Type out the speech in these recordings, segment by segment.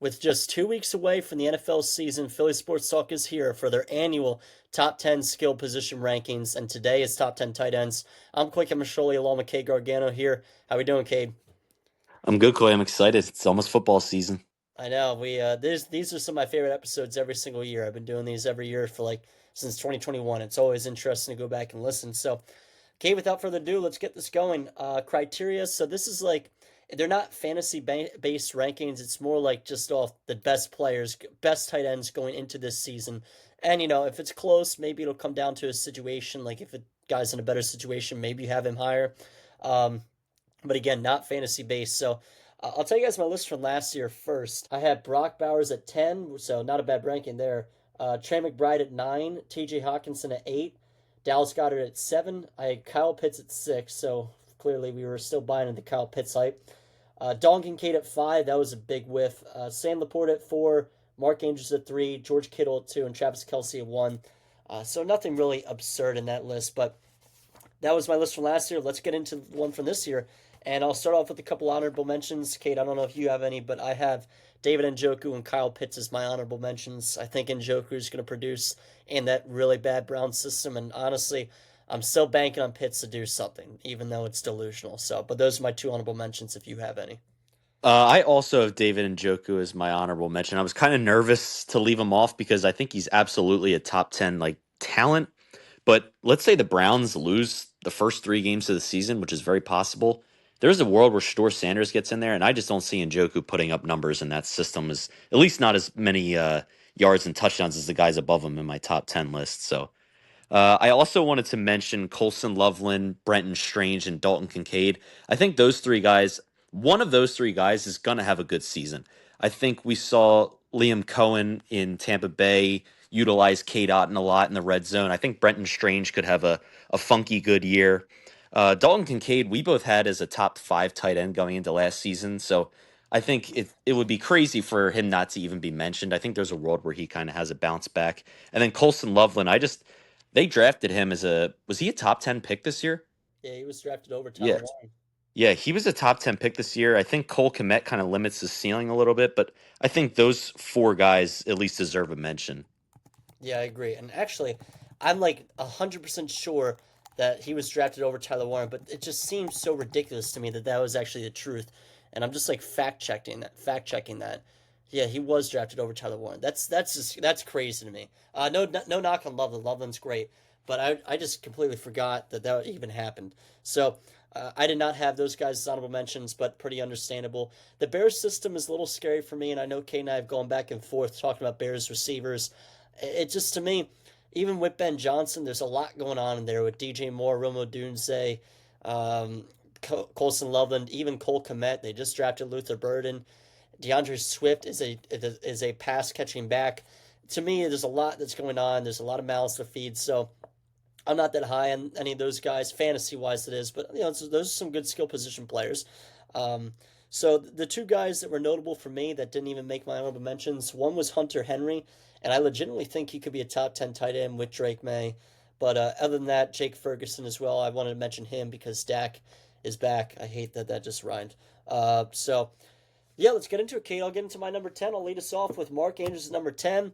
With just 2 weeks away from the NFL season, Philly Sports Talk is here for their annual Top 10 Skill Position Rankings, and today is Top 10 Tight Ends. I'm Camiscioli along with Cade Gargano here. How we doing, Cade? I'm good, Clay. I'm excited. It's almost football season. I know these are some of my favorite episodes every single year. I've been doing these every year for like since 2021. It's always interesting to go back and listen. So, okay, without further ado, let's get this going. Criteria. So this is like they're not fantasy based rankings. It's more like just off the best players, best tight ends going into this season. And if it's close, maybe it'll come down to a situation. Like if a guy's in a better situation, maybe you have him higher. Um, but again, not fantasy based. So I'll tell you guys my list from last year first. I had Brock Bowers at 10, so not a bad ranking there. Trey McBride at 9, TJ Hawkinson at 8, Dallas Goedert at 7. I had Kyle Pitts at 6, so clearly we were still buying into Kyle Pitts hype. Dalton Kincaid at 5, that was a big whiff. Sam Laporte at 4, Mark Andrews at 3, George Kittle at 2, and Travis Kelce at 1. So nothing really absurd in that list, but that was my list from last year. Let's get into one from this year. And I'll start off with a couple honorable mentions. Kate, I don't know if you have any, but I have David Njoku and Kyle Pitts as my honorable mentions. I think Njoku is going to produce in that really bad Brown system. And honestly, I'm still banking on Pitts to do something, even though it's delusional. So, but those are my two honorable mentions if you have any. I also have David Njoku as my honorable mention. I was kind of nervous to leave him off because I think he's absolutely a top 10 talent. But let's say the Browns lose the first 3 games of the season, which is very possible. There's a world where Shador Sanders gets in there, and I just don't see Njoku putting up numbers in that system, as at least not as many yards and touchdowns as the guys above him in my top 10 list. So I also wanted to mention Colson Loveland, Brenton Strange, and Dalton Kincaid. I think those 3 guys, one of those 3 guys is going to have a good season. I think we saw Liam Cohen in Tampa Bay utilize Cade Otton a lot in the red zone. I think Brenton Strange could have a funky good year. Dalton Kincaid, we both had as a top 5 tight end going into last season. So I think it would be crazy for him not to even be mentioned. I think there's a world where he kind of has a bounce back. And then Colson Loveland, they drafted him as was he a top 10 pick this year? Yeah, he was drafted over Tyler Yeah. Warren. Yeah, he was a top 10 pick this year. I think Cole Kmet kind of limits the ceiling a little bit, but I think those 4 guys at least deserve a mention. Yeah, I agree. And actually, I'm like 100% sure that he was drafted over Tyler Warren, but it just seems so ridiculous to me that that was actually the truth. And I'm just like fact checking that. Yeah, he was drafted over Tyler Warren. That's crazy to me. No knock on Loveland. Loveland's great, but I just completely forgot that that even happened. So I did not have those guys as honorable mentions, but pretty understandable. The Bears system is a little scary for me, and I know Kate and I have gone back and forth talking about Bears receivers. It just to me, even with Ben Johnson, there's a lot going on in there with DJ Moore, Romo Dunze, um, Colson Loveland, even Cole Kmet. They just drafted Luther Burden. DeAndre Swift is a pass catching back. To me, there's a lot that's going on. There's a lot of mouths to feed. So I'm not that high on any of those guys, fantasy wise, it is. But those are some good skill position players. Um, so the two guys that were notable for me that didn't even make my honorable mentions, one was Hunter Henry, and I legitimately think he could be a top 10 tight end with Drake May. But other than that, Jake Ferguson as well. I wanted to mention him because Dak is back. I hate that that just rhymed. So yeah, let's get into it, Kate. I'll get into my number 10. I'll lead us off with Mark Andrews at number 10.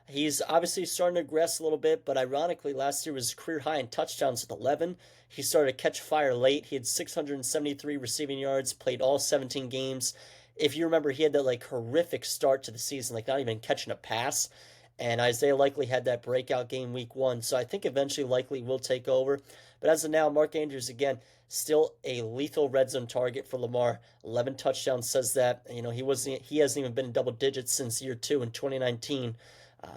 He's obviously starting to regress a little bit, but ironically, last year was career high in touchdowns with 11. He started to catch fire late. He had 673 receiving yards, played all 17 games. If you remember, he had that like horrific start to the season, like not even catching a pass. And Isaiah Likely had that breakout game week 1. So I think eventually Likely will take over. But as of now, Mark Andrews, again, still a lethal red zone target for Lamar. 11 touchdowns says that. He hasn't even been in double digits since year 2 in 2019.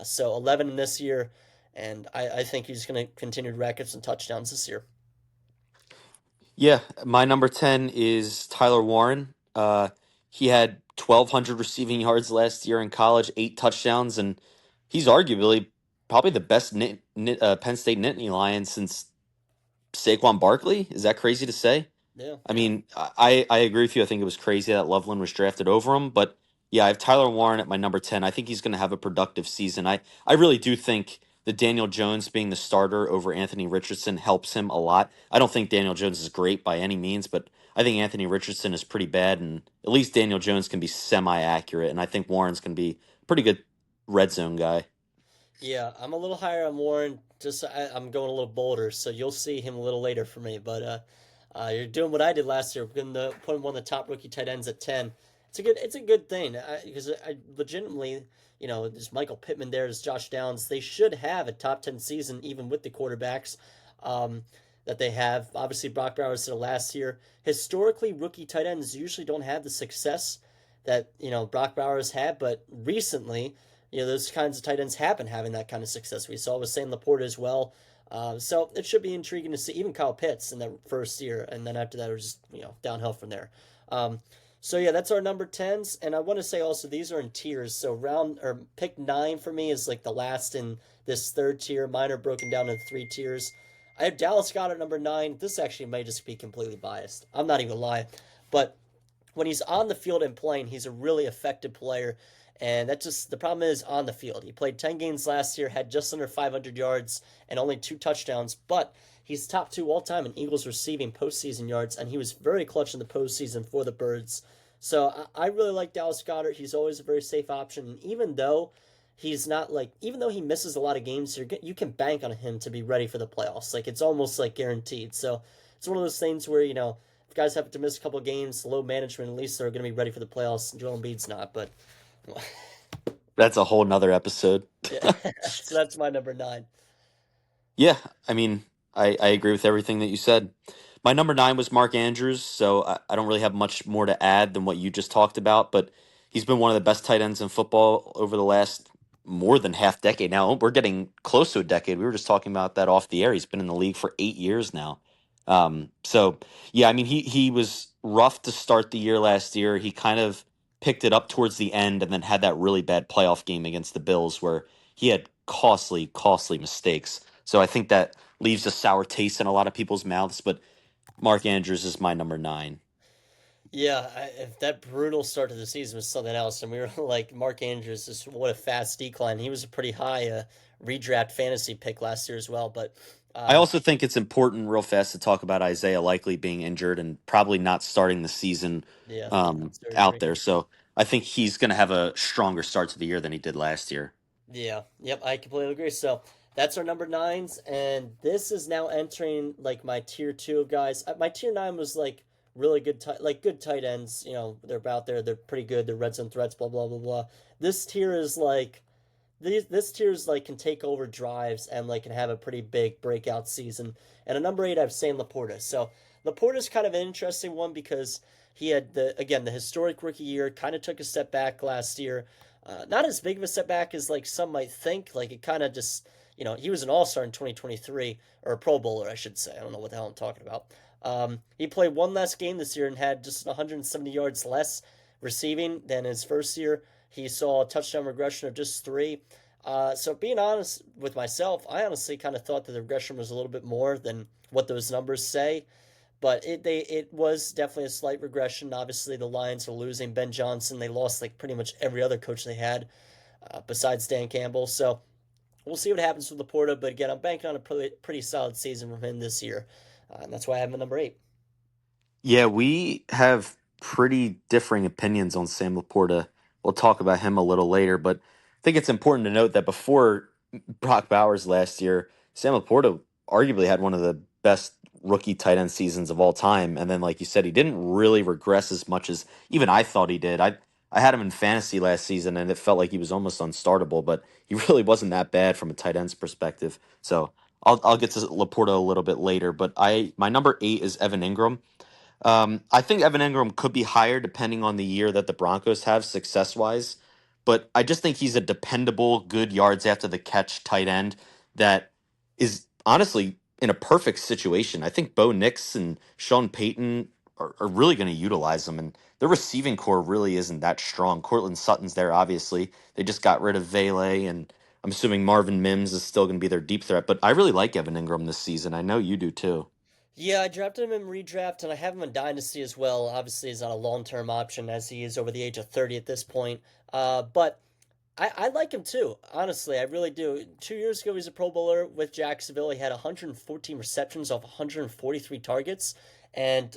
So 11 in this year, and I think he's going to continue to rack up some touchdowns this year. Yeah, my number 10 is Tyler Warren. He had 1,200 receiving yards last year in college, 8 touchdowns, and he's arguably probably the best Penn State Nittany Lion since Saquon Barkley. Is that crazy to say? Yeah. I mean, I agree with you. I think it was crazy that Loveland was drafted over him, but yeah, I have Tyler Warren at my number 10. I think he's going to have a productive season. I really do think that Daniel Jones being the starter over Anthony Richardson helps him a lot. I don't think Daniel Jones is great by any means, but I think Anthony Richardson is pretty bad, and at least Daniel Jones can be semi-accurate, and I think Warren's going to be a pretty good red zone guy. Yeah, I'm a little higher on Warren. I'm going a little bolder, so you'll see him a little later for me. But you're doing what I did last year, putting him one of the top rookie tight ends at 10. It's a good thing because I legitimately, there's Michael Pittman there, there's Josh Downs. They should have a top 10 season even with the quarterbacks um, that they have. Obviously, Brock Bowers did it last year. Historically, rookie tight ends usually don't have the success that Brock Bowers had, but recently those kinds of tight ends have been having that kind of success. We saw with Sam Laporta as well. So it should be intriguing to see even Kyle Pitts in that first year, and then after that it was just downhill from there. Um, so yeah, that's our number tens, and I want to say also these are in tiers. So round or pick 9 for me is like the last in this third tier. Mine are broken down into 3 tiers. I have Dallas Scott at number 9. This actually may just be completely biased. I'm not even gonna lie, but when he's on the field and playing, he's a really effective player. And that just the problem is on the field. He played 10 games last year, had just under 500 yards and only 2 touchdowns, but he's top 2 all time in Eagles receiving postseason yards, and he was very clutch in the postseason for the Birds. So I really like Dallas Goedert. He's always a very safe option. And even though even though he misses a lot of games, you can bank on him to be ready for the playoffs. Like it's almost like guaranteed. So it's one of those things where if guys have to miss a couple of games, low management, at least they're going to be ready for the playoffs. Joel Embiid's not, but That's a whole nother episode. yeah. So that's my number 9. Yeah, I mean, I agree with everything that you said. My number 9 was Mark Andrews, so I don't really have much more to add than what you just talked about, but he's been one of the best tight ends in football over the last more than half decade now. We're getting close to a decade. We were just talking about that off the air. He's been in the league for 8 years now. So yeah, I mean, he was rough to start the year last year. He kind of picked it up towards the end and then had that really bad playoff game against the Bills where he had costly mistakes. So I think that leaves a sour taste in a lot of people's mouths. But Mark Andrews is my number 9. Yeah, if that brutal start to the season was something else, and we were like Mark Andrews, just what a fast decline. He was a pretty high redraft fantasy pick last year as well. But I um, also think it's important, real fast, to talk about Isaiah likely being injured and probably not starting the season yeah, I out agree. there. So I think he's going to have a stronger start to the year than he did last year. Yeah, yep, I completely agree. So that's our number 9s, and this is now entering like my tier 2 of guys. My tier 9 was like really good, like good tight ends. They're about there. They're pretty good. They're red zone threats. Blah blah blah blah. This tier is like this tier is like can take over drives and like can have a pretty big breakout season. And at number 8, I have Sam Laporta. So Laporta's kind of an interesting one because he had the historic rookie year. Kind of took a step back last year. Not as big of a setback as like some might think. Like it kind of just he was an All Star in 2023 or a Pro Bowler, I should say. I don't know what the hell I'm talking about. He played one less game this year and had just 170 yards less receiving than his first year. He saw a touchdown regression of just 3. So being honest with myself, I honestly kind of thought that the regression was a little bit more than what those numbers say. But it was definitely a slight regression. Obviously, the Lions are losing Ben Johnson. They lost like pretty much every other coach they had, besides Dan Campbell. So we'll see what happens with Laporta. But again, I'm banking on a pretty solid season from him this year, and that's why I have him at number 8. Yeah, we have pretty differing opinions on Sam Laporta. We'll talk about him a little later, but I think it's important to note that before Brock Bowers last year, Sam Laporta arguably had one of the best rookie tight end seasons of all time. And then, like you said, he didn't really regress as much as even I thought he did. I had him in fantasy last season, and it felt like he was almost unstartable, but he really wasn't that bad from a tight end's perspective. So I'll get to Laporta a little bit later, but my number 8 is Evan Ingram. I think Evan Ingram could be higher depending on the year that the Broncos have success wise, but I just think he's a dependable, good yards after the catch tight end that is honestly in a perfect situation. I think Bo Nix and Sean Payton are really going to utilize him, and their receiving core really isn't that strong. Cortland Sutton's there, obviously. They just got rid of Vele, and I'm assuming Marvin Mims is still going to be their deep threat, but I really like Evan Ingram this season. I know you do too. Yeah, I drafted him in redraft, and I have him in Dynasty as well. Obviously, he's not a long-term option as he is over the age of 30 at this point. But I like him too. Honestly, I really do. 2 years ago, he was a Pro Bowler with Jacksonville. He had 114 receptions off 143 targets, and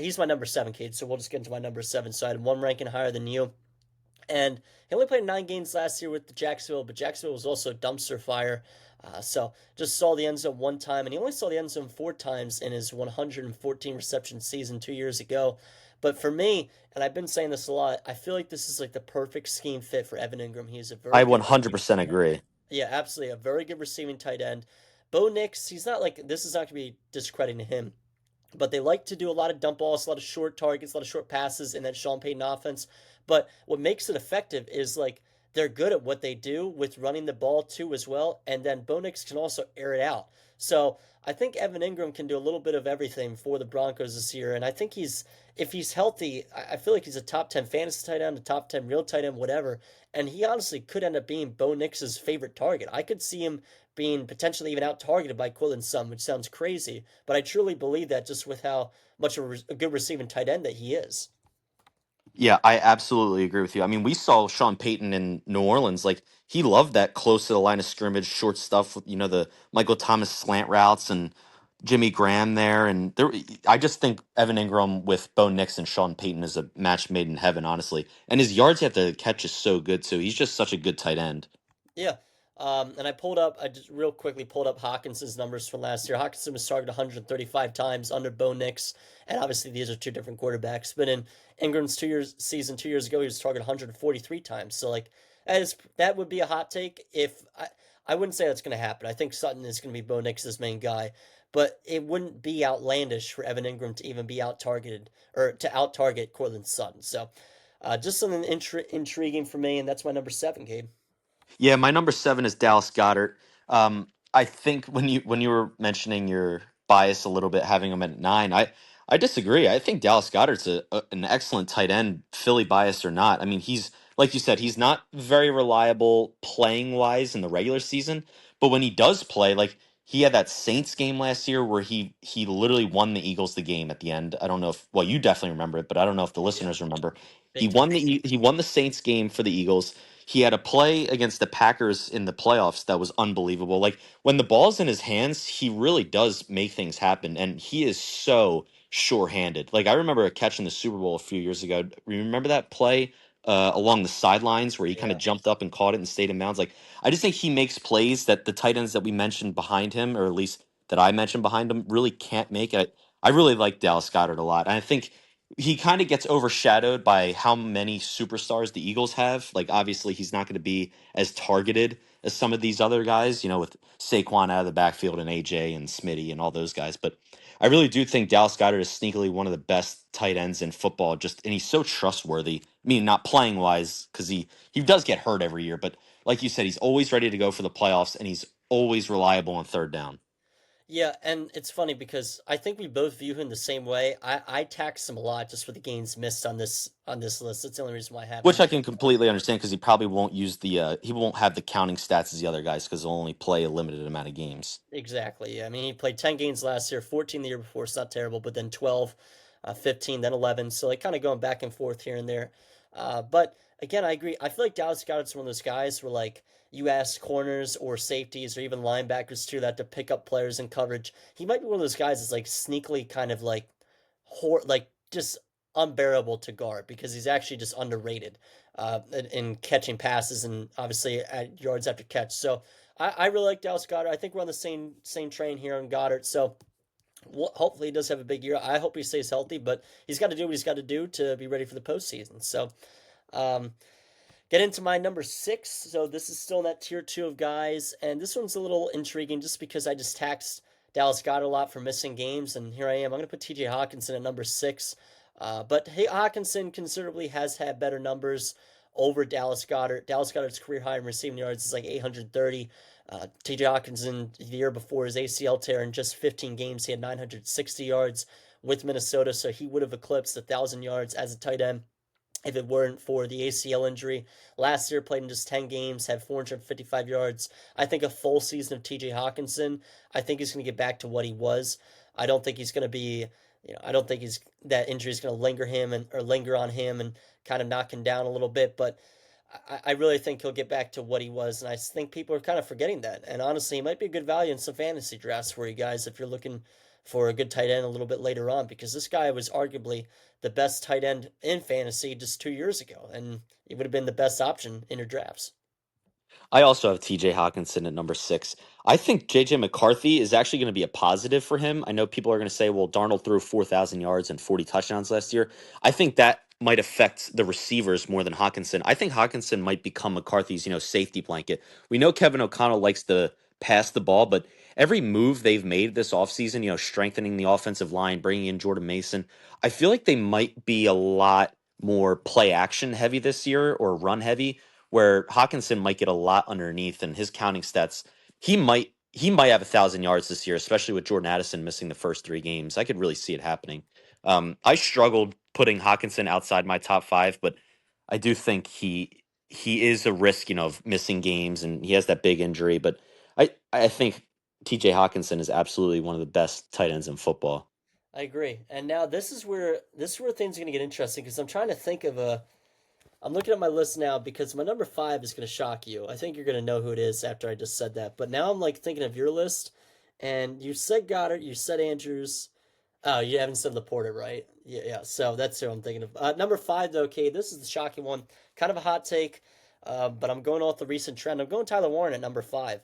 he's my number seven, Cade. So we'll just get into my number seven. So I had one ranking higher than you. And he only played 9 games last year with the Jacksonville, but Jacksonville was also a dumpster fire. So just saw the end zone one time, and he only saw the end zone 4 times in his 114 reception season 2 years ago. But for me, and I've been saying this a lot, I feel like this is like the perfect scheme fit for Evan Ingram. He is a very I good, 100% agree. yeah, absolutely a very good receiving tight end. Bo Nix, he's not like this is not going to be discrediting him, but they like to do a lot of dump balls, a lot of short targets, a lot of short passes in that Sean Payton offense. But what makes it effective is like they're good at what they do with running the ball too as well, and then Bo Nix can also air it out. So I think Evan Ingram can do a little bit of everything for the Broncos this year, and I think he's if he's healthy, I feel like he's a top 10 fantasy tight end, a top 10 real tight end, whatever. And he honestly could end up being Bo Nix's favorite target. I could see him being potentially even out targeted by Quillen Sum, which sounds crazy, but I truly believe that just with how much of a good receiving tight end that he is. Yeah, I absolutely agree with you. I mean, we saw Sean Payton in New Orleans. Like, he loved that close to the line of scrimmage, short stuff with, the Michael Thomas slant routes and Jimmy Graham there. And I just think Evan Ingram with Bo Nix and Sean Payton is a match made in heaven, honestly. And his yards at the catch is so good, too. He's just such a good tight end. Yeah. And I just real quickly pulled up Hawkinson's numbers from last year. Hawkinson was targeted 135 times under Bo Nix, and obviously these are two different quarterbacks. But in Ingram's 2 years season 2 years ago, he was targeted 143 times. So like that would be a hot take. If I wouldn't say that's going to happen. I think Sutton is going to be Bo Nix's main guy, but it wouldn't be outlandish for Evan Ingram to even be out targeted or to out target Cortland Sutton. So just something intriguing for me, and that's my number seven, Gabe. Yeah, my number seven is Dallas Goddard. I think when you were mentioning your bias a little bit, having him at nine, I disagree. I think Dallas Goddard's an excellent tight end, Philly bias or not. I mean, he's like you said, he's not very reliable playing wise in the regular season, but when he does play, like he had that Saints game last year where he literally won the Eagles the game at the end. I don't know if well you definitely remember it, but I don't know if the Oh yeah, listeners remember. big time. He won the Saints game for the Eagles. He had a play against the Packers in the playoffs that was unbelievable. Like when the ball's in his hands, he really does make things happen, and he is so sure-handed. Like I remember a catch in the Super Bowl a few years ago. Remember that play along the sidelines where he kind of Yeah. jumped up and caught it and stayed in bounds? Like I just think he makes plays that the tight ends that we mentioned behind him, or at least that I mentioned behind him, really can't make. I really like Dallas Goddard a lot, and I think he kind of gets overshadowed by how many superstars the Eagles have. Like, obviously, he's not going to be as targeted as some of these other guys, with Saquon out of the backfield and AJ and Smitty and all those guys. But I really do think Dallas Goddard is sneakily one of the best tight ends in football. And he's so trustworthy. I mean, not playing wise because he does get hurt every year, but like you said, he's always ready to go for the playoffs and he's always reliable on third down. Yeah, and it's funny because I think we both view him the same way. I tax him a lot just for the games missed on this list. That's the only reason why I have Which him. I can completely understand because he probably won't use he won't have the counting stats as the other guys because he'll only play a limited amount of games. Exactly. Yeah. I mean, he played 10 games last year, 14 the year before. It's not terrible, but then 12, 15, then 11. So like kind of going back and forth here and there. But again, I agree. I feel like Dallas Goedert's one of those guys where like you ask corners or safeties or even linebackers too that to pick up players in coverage. He might be one of those guys that's like sneakily kind of like like just unbearable to guard because he's actually just underrated in catching passes and obviously at yards after catch. So I really like Dallas Goddard. I think we're on the same train here on Goddard. So hopefully he does have a big year. I hope he stays healthy, but he's got to do what he's got to do to be ready for the postseason. So um, get into my number six. So this is still in that tier two of guys, and this one's a little intriguing just because I just taxed Dallas Goddard a lot for missing games, and here I am. I'm going to put T.J. Hawkinson at number six, but hey, Hawkinson considerably has had better numbers over Dallas Goddard. Dallas Goddard's career high in receiving yards is like 830. T.J. Hawkinson the year before his ACL tear in just 15 games, he had 960 yards with Minnesota, so he would have eclipsed 1,000 yards as a tight end if it weren't for the ACL injury. Last year, played in just 10 games, had 455 yards. I think a full season of TJ Hawkinson, I think he's going to get back to what he was. I don't think he's going to be, I don't think that injury is going to linger on him and kind of knock him down a little bit. But I really think he'll get back to what he was. And I think people are kind of forgetting that. And honestly, he might be a good value in some fantasy drafts for you guys if you're looking for a good tight end a little bit later on because this guy was arguably the best tight end in fantasy just 2 years ago, and he would have been the best option in your drafts. I also have TJ Hawkinson at number 6. I think JJ McCarthy is actually going to be a positive for him. I know people are going to say, well, Darnold threw 4,000 yards and 40 touchdowns last year. I think that might affect the receivers more than Hawkinson. I think Hawkinson might become McCarthy's, safety blanket. We know Kevin O'Connell likes to pass the ball, but every move they've made this offseason, strengthening the offensive line, bringing in Jordan Mason, I feel like they might be a lot more play action heavy this year or run heavy where Hawkinson might get a lot underneath and his counting stats. He might have 1,000 yards this year, especially with Jordan Addison missing the first 3 games. I could really see it happening. I struggled putting Hawkinson outside my top 5, but I do think he is a risk, of missing games, and he has that big injury. But I think T.J. Hawkinson is absolutely one of the best tight ends in football. I agree. And now this is where things are going to get interesting because I'm trying to think of a. I'm looking at my list now because my number 5 is going to shock you. I think you're going to know who it is after I just said that. But now I'm like thinking of your list, and you said Goddard, you said Andrews. Oh, you haven't said Laporta, right? Yeah, yeah. So that's who I'm thinking of. Number 5, though, okay, this is the shocking one. Kind of a hot take, but I'm going off the recent trend. I'm going Tyler Warren at number 5.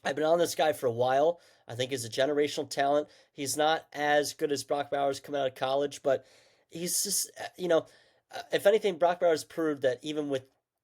I've been on this guy for a while. I think he's a generational talent. He's not as good as Brock Bowers coming out of college, but he's just, if anything, Brock Bowers proved that even with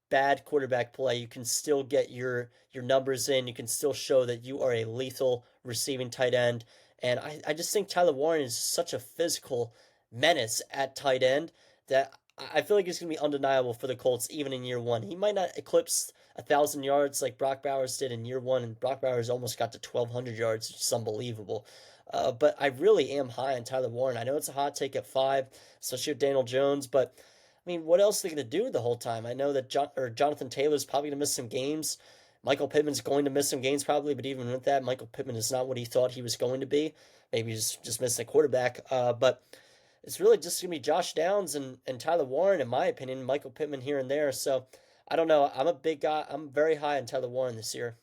bad quarterback play, you can still get your numbers in. You can still show that you are a lethal receiving tight end. And I just think Tyler Warren is such a physical menace at tight end that I feel like he's going to be undeniable for the Colts even in year one. He might not eclipse 1,000 yards like Brock Bowers did in year one, and Brock Bowers almost got to 1,200 yards, which is unbelievable. But I really am high on Tyler Warren. I know it's a hot take at 5, especially with Daniel Jones, but I mean, what else are they going to do the whole time? I know that Jonathan Taylor's probably going to miss some games. Michael Pittman's going to miss some games probably, but even with that, Michael Pittman is not what he thought he was going to be. Maybe he's just missing a quarterback. But it's really just going to be Josh Downs and Tyler Warren, in my opinion, Michael Pittman here and there. So I don't know. I'm a big guy. I'm very high on Tyler Warren this year.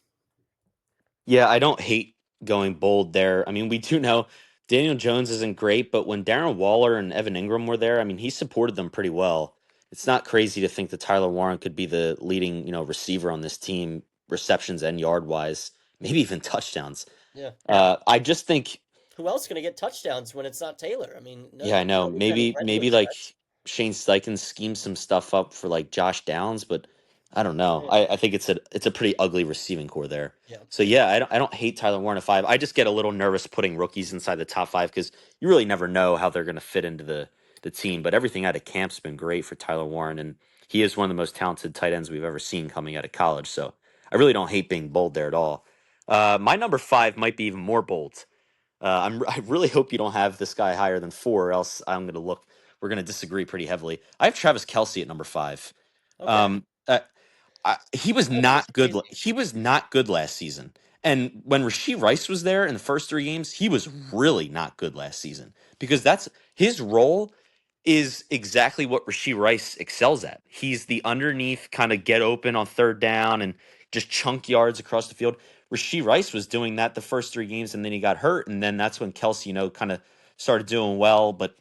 Yeah, I don't hate going bold there. I mean, we do know Daniel Jones isn't great, but when Darren Waller and Evan Ingram were there, I mean, he supported them pretty well. It's not crazy to think that Tyler Warren could be the leading, receiver on this team, receptions and yard wise, maybe even touchdowns. Yeah. I just think, Who else is going to get touchdowns when it's not Taylor? I mean, yeah, I know. nobody's got any Maybe regular like threats. Shane Steichen schemes some stuff up for like Josh Downs, but I don't know. Yeah. I think it's a pretty ugly receiving core there. Yeah. So yeah, I don't hate Tyler Warren at 5. I just get a little nervous putting rookies inside the top 5 because you really never know how they're going to fit into the team. But everything out of camp's been great for Tyler Warren, and he is one of the most talented tight ends we've ever seen coming out of college. So I really don't hate being bold there at all. My number 5 might be even more bold. I really hope you don't have this guy higher than 4, or else I'm going to look. We're going to disagree pretty heavily. I have Travis Kelsey at number 5. Okay. Um, uh, he was That's not just good. crazy. He was not good last season. And when Rasheed Rice was there in the first 3 games, he was really not good last season because that's his role is exactly what Rasheed Rice excels at. He's the underneath kind of get open on third down and just chunk yards across the field. Rasheed Rice was doing that the first 3 games, and then he got hurt, and then that's when Kelsey, kind of started doing well. But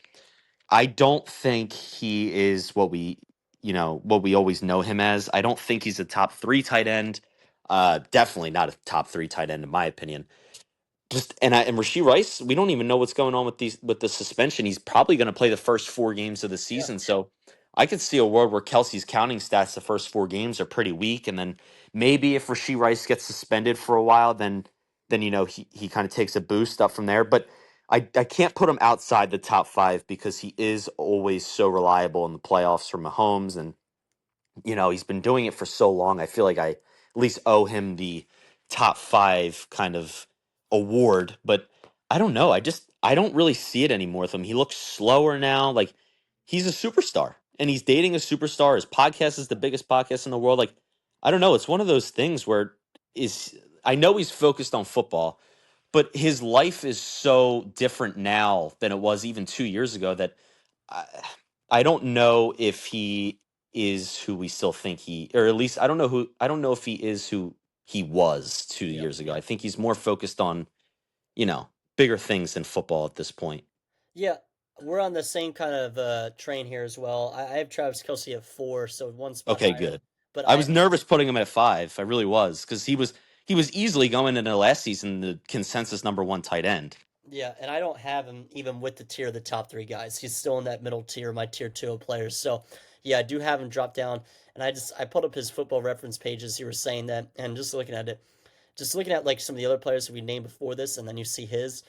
I don't think he is what we always know him as. I don't think he's a top 3 tight end. Definitely not a top 3 tight end in my opinion. And Rasheed Rice, we don't even know what's going on with the suspension. He's probably going to play the first 4 games of the Yeah. season. So I could see a world where Kelsey's counting stats the first 4 games are pretty weak, and then maybe if Rasheed Rice gets suspended for a while, then he kind of takes a boost up from there. But I can't put him outside the top 5 because he is always so reliable in the playoffs for Mahomes, and he's been doing it for so long. I feel like I at least owe him the top 5 kind of award, but I don't know. I don't really see it anymore with him. He looks slower now. Like he's a superstar and he's dating a superstar. His podcast is the biggest podcast in the world. Like I don't know. It's one of those things where is I know he's focused on football, but his life is so different now than it was even 2 years ago that I, I don't know if he is who we still think or at least I don't know if he is who he was two Yeah. years ago. I think he's more focused on, you know, bigger things than football at this point. Yeah, we're on the same kind of train here as well. I have Travis Kelsey at 4, so one spot Okay, higher. good. But I was nervous putting him at 5. I really was because he was easily going into last season the consensus number one tight end. yeah, and I don't have him even with the tier of the top 3 guys. He's still in that middle tier, my tier 2 of players. So yeah, I do have him drop down, and I put up his football reference pages. You were saying that, and just looking at it, just looking at like some of the other players that we named before this, and then you see his.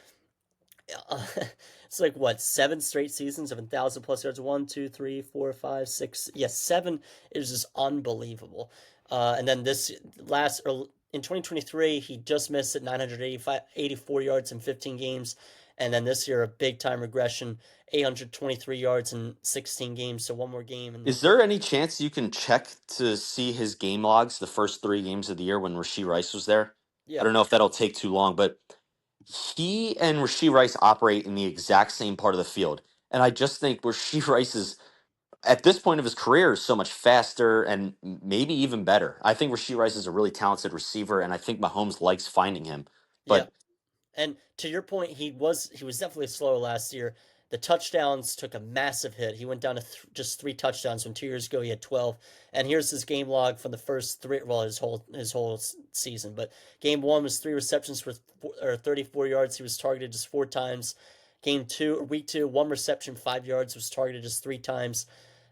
It's like what 7 straight seasons of 1,000 plus yards. One, two, three, four, five, six. Yes, 7 is just unbelievable. And then this last or in 2023, he just missed at 984 yards in 15 games, and then this year a big time regression, 823 yards in 16 games. So one more game, and Is there any chance you can check to see his game logs the first 3 games of the year when Rasheed Rice was there? I yeah, don't know if that'll take too long, but he and Rasheed Rice operate in the exact same part of the field. And I just think Rasheed Rice is, at this point of his career, is so much faster and maybe even better. I think Rasheed Rice is a really talented receiver, and I think Mahomes likes finding him. yeah. But And to your point, he was definitely slow last year. The touchdowns took a massive hit. He went down to just 3 touchdowns when 2 years ago he had 12. And here's his game log from the first three, well, his whole season. But game one was 3 receptions for 34 yards. He was targeted just 4 times. Week two, 1 reception, 5 yards, was targeted just 3 times.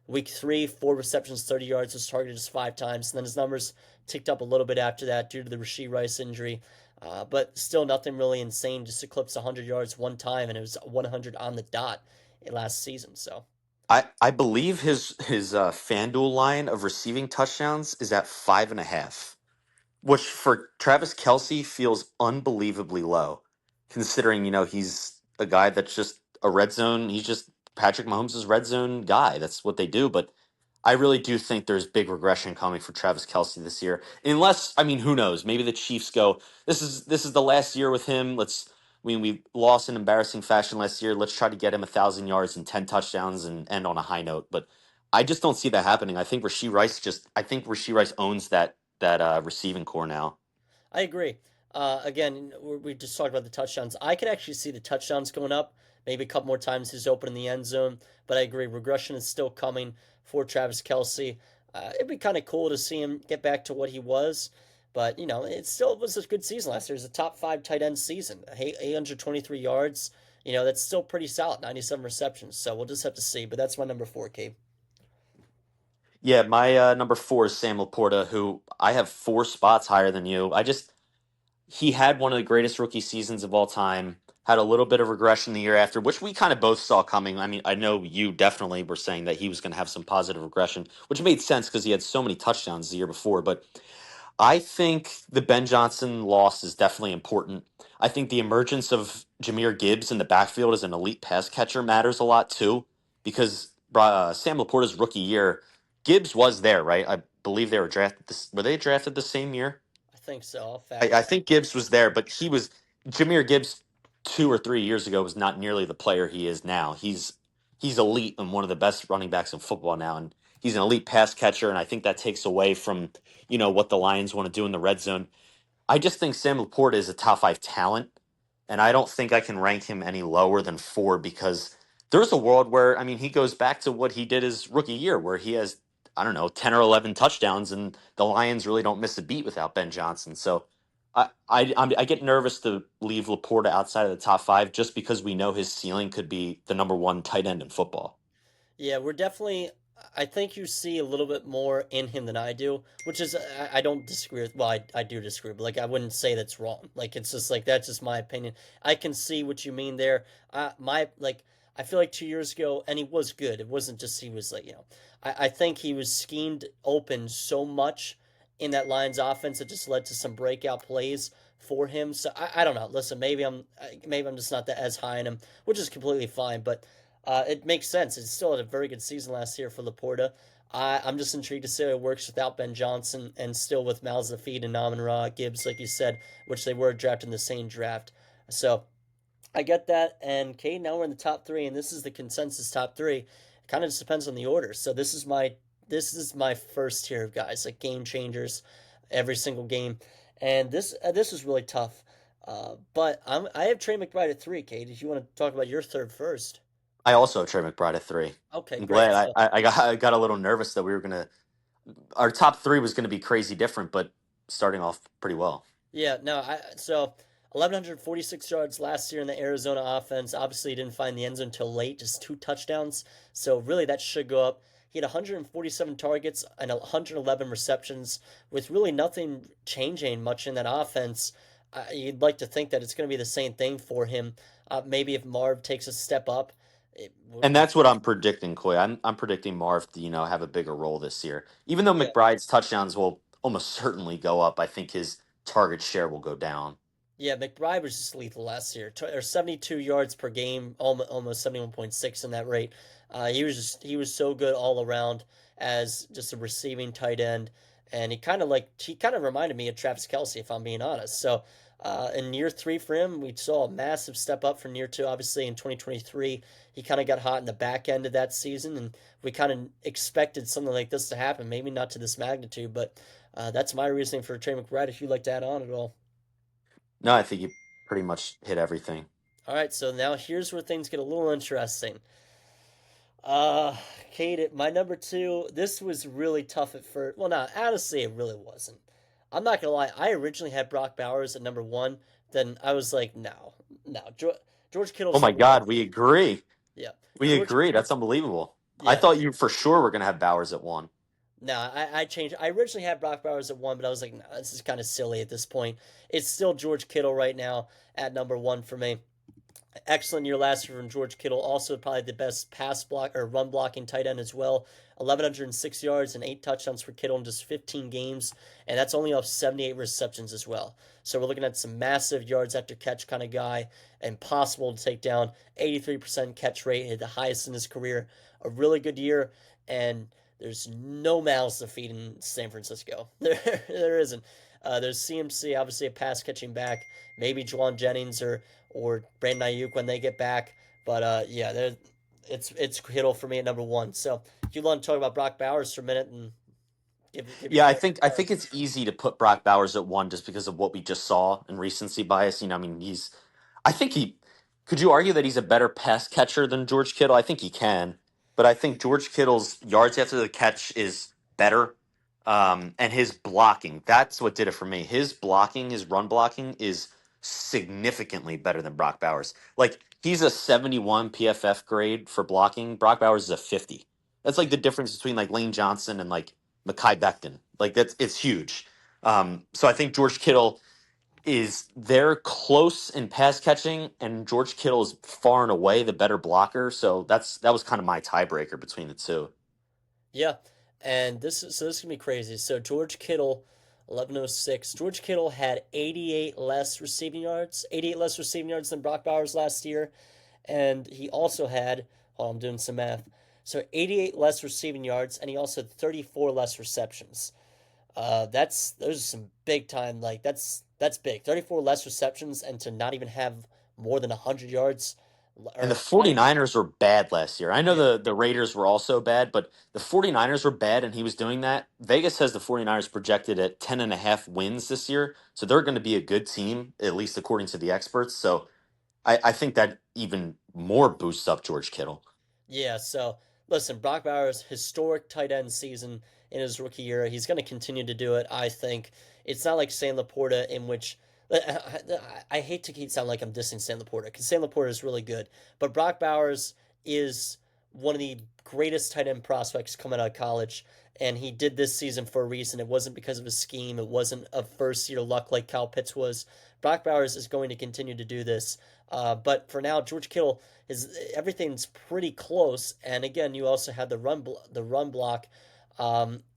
Week three, 4 receptions, 30 yards, was targeted just 5 times. And then his numbers ticked up a little bit after that due to the Rasheed Rice injury. But still nothing really insane. Just eclipsed 100 yards one time, and it was 100 on the dot last season. So I believe his FanDuel line of receiving touchdowns is at 5.5. Which for Travis Kelsey feels unbelievably low, considering he's a guy that's just a red zone. He's just Patrick Mahomes' red zone guy. That's what they do. But I really do think there's big regression coming for Travis Kelsey this year. Unless, I mean, who knows? Maybe the Chiefs go, this is the last year with him. We lost in embarrassing fashion last year. Let's try to get him 1,000 yards and 10 touchdowns and end on a high note. But I just don't see that happening. I think Rasheed Rice owns that receiving core now. I agree. Again, we just talked about the touchdowns. I could actually see the touchdowns going up. Maybe a couple more times he's open in the end zone. But I agree, regression is still coming for Travis Kelsey. It'd be kind of cool to see him get back to what he was. But, it still was a good season last year. It was a top 5 tight end season. 823 yards. That's still pretty solid. 97 receptions. So we'll just have to see. But that's my number 4, Cade. Yeah, my number 4 is Sam Laporta, who I have 4 spots higher than you. He had one of the greatest rookie seasons of all time. Had a little bit of regression the year after, which we kind of both saw coming. I mean, I know you definitely were saying that he was going to have some positive regression, which made sense because he had so many touchdowns the year before. But I think the Ben Johnson loss is definitely important. I think the emergence of Jameer Gibbs in the backfield as an elite pass catcher matters a lot too, because Sam Laporta's rookie year, Gibbs was there, right? I believe they were drafted. Were they drafted the same year? I think so. I'll fact I check. think Gibbs was there, but Jameer Gibbs 2 or 3 years ago was not nearly the player he is now. He's elite and one of the best running backs in football now, and he's an elite pass catcher. And I think that takes away from what the Lions want to do in the red zone. I just think Sam Laporta is a top 5 talent, and I don't think I can rank him any lower than 4 because there's a world where he goes back to what he did his rookie year, where he has, I don't know, 10 or 11 touchdowns, and the Lions really don't miss a beat without Ben Johnson. So I get nervous to leave Laporta outside of the top 5 just because we know his ceiling could be the number one tight end in football. Yeah, we're definitely. I think you see a little bit more in him than I do, which is I don't disagree with. Well, I do disagree, but like I wouldn't say that's wrong. Like it's just like that's just my opinion. I can see what you mean there. I feel like 2 years ago, and he was good. It wasn't just he was like I think he was schemed open so much in that Lions offense that just led to some breakout plays for him. So I don't know. Listen, maybe I'm just not that as high in him, which is completely fine, but. It makes sense. It still had a very good season last year for Laporta. I'm just intrigued to see how it works without Ben Johnson and still with mouths to feed and Amon Ra, Gibbs, like you said, which they were drafted in the same draft. So I get that. And Cade, now we're in the top 3, and this is the consensus top 3. It kind of just depends on the order. So this is my first tier of guys, like game changers, every single game. And this was really tough. But I have Trey McBride at 3, Kate. If you want to talk about your third first. I also have Trey McBride at 3. Okay, I'm great. glad So I got a little nervous that our top three was gonna be crazy different, but starting off pretty well. yeah, no, 1146 yards last year in the Arizona offense. Obviously, he didn't find the end zone until late, just 2 touchdowns. So really, that should go up. He had 147 targets and 111 receptions, with really nothing changing much in that offense. You'd like to think that it's going to be the same thing for him. Maybe if Marv takes a step up, And we that's what I'm predicting, Coy. I'm predicting Marv to, have a bigger role this year. Even though yeah. McBride's touchdowns will almost certainly go up, I think his target share will go down. Yeah, McBride was just lethal last year. Or 72 yards per game, almost 71.6 in that rate. He was so good all around as just a receiving tight end, and he kind of reminded me of Travis Kelce if I'm being honest. So in year three for him, we saw a massive step up from year two. Obviously in 2023, he kind of got hot in the back end of that season, and we kind of expected something like this to happen. Maybe not to this magnitude, but that's my reasoning for Trey McBride. If you'd like to add on at all. No, I think you pretty much hit everything. All right, so now here's where things get a little interesting. Uh, Cade, my number two. This was really tough at first. Well, no, honestly, it really wasn't. I'm not gonna lie. I originally had Brock Bowers at number one. Then I was like, no, no. George Oh Kittle's my number one. God, we agree. Yeah, We George. agree. That's unbelievable. I Yeah, thought you for sure were gonna have Bowers at 1. no, I changed. I originally had Brock Bowers at one, but I was like, no, this is kind of silly at this point. It's still George Kittle right now at number one for me. Excellent year last year from George Kittle. Also, probably the best pass block or run blocking tight end as well. 1,106 yards and 8 touchdowns for Kittle in just 15 games, and that's only off 78 receptions as well. So we're looking at some massive yards after catch kind of guy, impossible to take down. 83% catch rate, the highest in his career. A really good year, and there's no mouths to feed in San Francisco. There isn't. There's CMC, obviously a pass catching back. Maybe Juwan Jennings or Brandon Ayuk when they get back. But yeah, it's Kittle for me at number one. So if you want to talk about Brock Bowers for a minute and give your Yeah, I thoughts think on I that. think it's easy to put Brock Bowers at 1 just because of what we just saw in recency bias. I mean, I think he could you argue that he's a better pass catcher than George Kittle? I think he can, but I think George Kittle's yards after the catch is better. And his blocking, that's what did it for me. His blocking, his run blocking is significantly better than Brock Bowers. Like he's a 71 PFF grade for blocking. Brock Bowers is a 50. That's like the difference between like Lane Johnson and like Mekhi Becton. Like it's huge. So I think George Kittle is they're close in pass catching, and George Kittle is far and away the better blocker. So that was kind of my tiebreaker between the two. Yeah, and this is gonna be crazy. So George Kittle, 1106. George Kittle had 88 less receiving yards than Brock Bowers last year, and he also had. Hold on, I'm doing some math. So 88 less receiving yards, and he also had 34 less receptions. Those are some big time. Like that's big. 34 less receptions, and to not even have more than 100 yards. And the Or I 49ers were bad last year. I know yeah. the Raiders were also bad, but the 49ers were bad and he was doing that. Vegas has the 49ers projected at 10.5 wins this year. So they're going to be a good team, at least according to the experts. So I think that even more boosts up George Kittle. Yeah, so listen, Brock Bowers, historic tight end season in his rookie year. He's going to continue to do it, I think. It's not like Sam Laporta, in which I hate to keep sounding like I'm dissing Sam Laporta because Sam Laporta is really good, but Brock Bowers is one of the greatest tight end prospects coming out of college, and he did this season for a reason. It wasn't because of his scheme. It wasn't a first year luck like Kyle Pitts was. Brock Bowers is going to continue to do this, but for now, George Kittle is everything's pretty close. And again, you also had the run block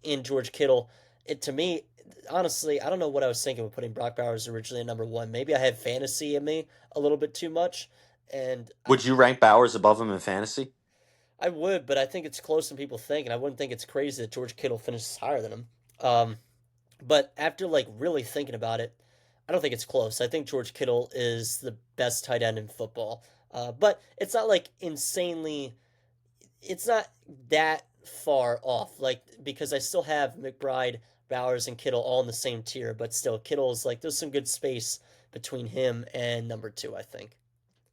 in George Kittle. It to me, honestly, I don't know what I was thinking with putting Brock Bowers originally at number one. Maybe I had fantasy in me a little bit too much, and Would you rank Bowers above him in fantasy? I would, but I think it's closer than people think, and I wouldn't think it's crazy that George Kittle finishes higher than him. Um, but after like really thinking about it, I don't think it's close. I think George Kittle is the best tight end in football. But it's not like insanely. It's not that far off. Like because I still have McBride Bowers and Kittle all in the same tier, but still, Kittle's like there's some good space between him and number two, I think.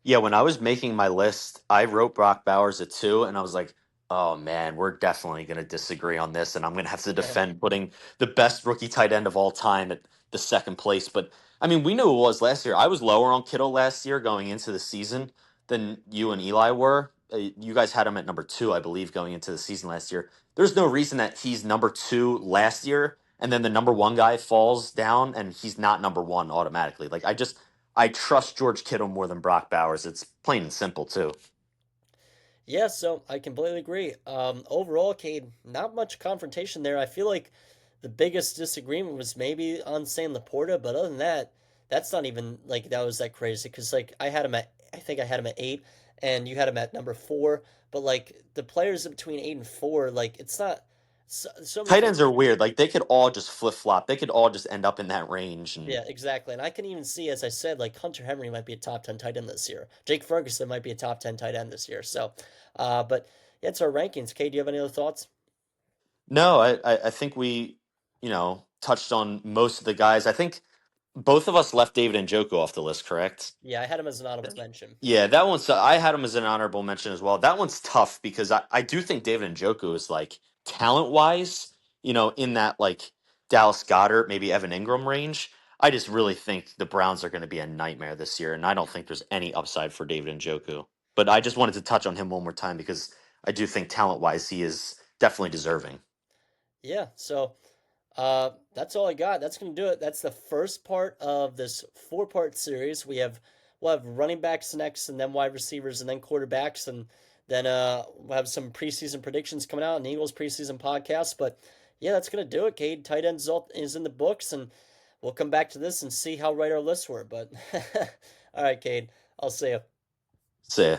Yeah, when I was making my list, I wrote Brock Bowers at 2, and I was like, oh man, we're definitely going to disagree on this, and I'm going to have to defend putting the best rookie tight end of all time at the second place. But I mean, we knew it was last year. I was lower on Kittle last year going into the season than you and Eli were. You guys had him at number 2, I believe, going into the season last year. There's no reason that he's number 2 last year, and then the number 1 guy falls down, and he's not number 1 automatically. Like, I trust George Kittle more than Brock Bowers. It's plain and simple too. Yeah, so I completely agree. Overall, Cade, not much confrontation there. I feel like the biggest disagreement was maybe on saying Laporta, but other than that, that's not even like that was that crazy because like I think I had him at eight, and you had him at number four. But like the players in between eight and four, like it's not so many Tight things. ends are weird. Like they could all just flip flop. They could all just end up in that range. And Yeah, exactly. And I can even see, as I said, like Hunter Henry might be a top 10 tight end this year. Jake Ferguson might be a top 10 tight end this year. So, but yeah, it's our rankings. Kate, do you have any other thoughts? no, I think we, touched on most of the guys. I think both of us left David and Njoku off the list, correct? Yeah, I had him as an honorable mention. Yeah, that one's. I had him as an honorable mention as well. That one's tough because I do think David Njoku is like talent wise, in that like Dallas Goddard, maybe Evan Ingram range. I just really think the Browns are going to be a nightmare this year, and I don't think there's any upside for David Njoku. But I just wanted to touch on him one more time because I do think talent wise he is definitely deserving. Yeah, so that's all I got. That's gonna do it. That's the first part of this four-part series. We'll have running backs next, and then wide receivers, and then quarterbacks, and then we'll have some preseason predictions coming out, and Eagles preseason podcast. But yeah, that's gonna do it. Cade, tight end result is in the books, and we'll come back to this and see how right our lists were. But all right, Cade, I'll see you. So